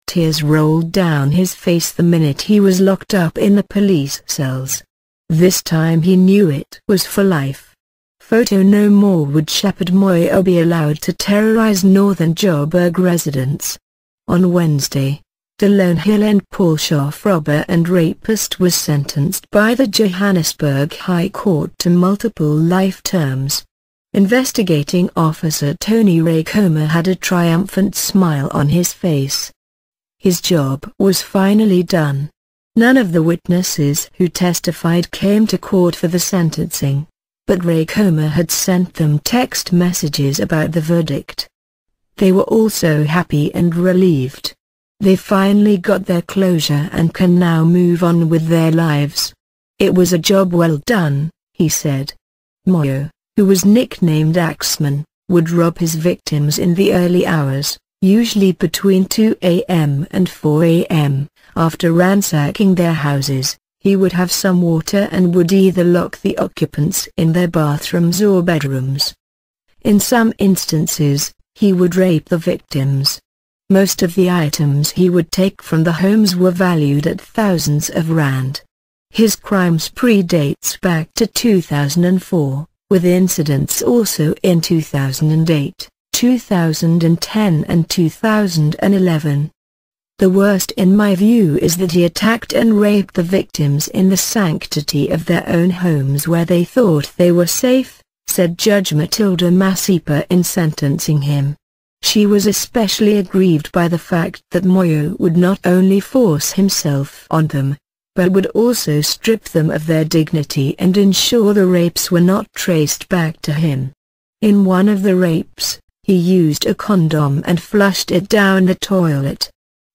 tears rolled down his face the minute he was locked up in the police cells. This time he knew it was for life. Photo: no more would Shepherd Moyo be allowed to terrorize northern Joburg residents. On Wednesday, Delone Hill and Paul Schaff, robber and rapist, was sentenced by the Johannesburg High Court to multiple life terms. Investigating Officer Tony Rakoma had a triumphant smile on his face. His job was finally done. None of the witnesses who testified came to court for the sentencing, but Rakoma had sent them text messages about the verdict. They were also happy and relieved. They finally got their closure and can now move on with their lives. "It was a job well done," he said. Moyo, who was nicknamed Axeman, would rob his victims in the early hours, usually between 2 a.m. and 4 a.m. After ransacking their houses, he would have some water and would either lock the occupants in their bathrooms or bedrooms. In some instances, he would rape the victims. Most of the items he would take from the homes were valued at thousands of rand. His crimes predates back to 2004, with incidents also in 2008, 2010 and 2011. The worst in my view is that he attacked and raped the victims in the sanctity of their own homes where they thought they were safe, said Judge Matilda Masipa in sentencing him. She was especially aggrieved by the fact that Moyo would not only force himself on them, but would also strip them of their dignity and ensure the rapes were not traced back to him. In one of the rapes, he used a condom and flushed it down the toilet.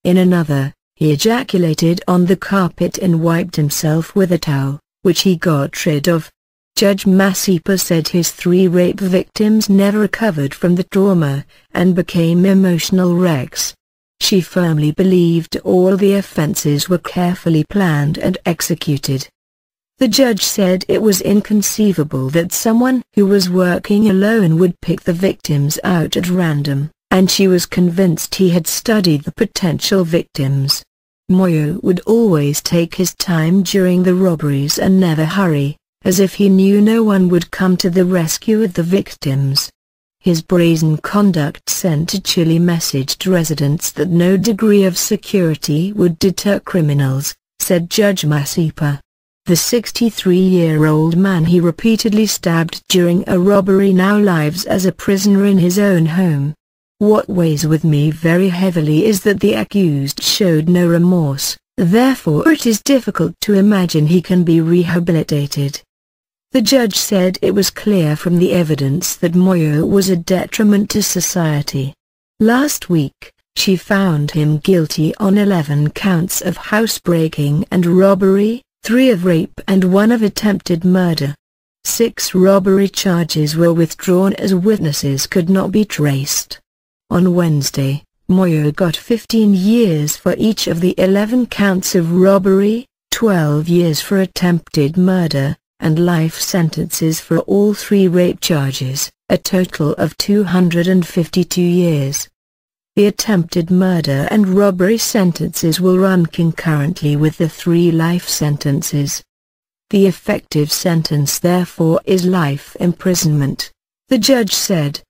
In another, he ejaculated on the carpet and wiped himself with a towel, which he got rid of. Judge Masipa said his 3 rape victims never recovered from the trauma, and became emotional wrecks. She firmly believed all the offenses were carefully planned and executed. The judge said it was inconceivable that someone who was working alone would pick the victims out at random, and she was convinced he had studied the potential victims. Moyo would always take his time during the robberies and never hurry, as if he knew no one would come to the rescue of the victims. His brazen conduct sent a chilly message to residents that no degree of security would deter criminals, said Judge Masipa. The 63-year-old man he repeatedly stabbed during a robbery now lives as a prisoner in his own home. What weighs with me very heavily is that the accused showed no remorse, therefore it is difficult to imagine he can be rehabilitated. The judge said it was clear from the evidence that Moyo was a detriment to society. Last week, she found him guilty on 11 counts of housebreaking and robbery, 3 of rape and 1 of attempted murder. 6 robbery charges were withdrawn as witnesses could not be traced. On Wednesday, Moyo got 15 years for each of the 11 counts of robbery, 12 years for attempted murder, and life sentences for all 3 rape charges, a total of 252 years. The attempted murder and robbery sentences will run concurrently with the 3 life sentences. The effective sentence therefore is life imprisonment, the judge said.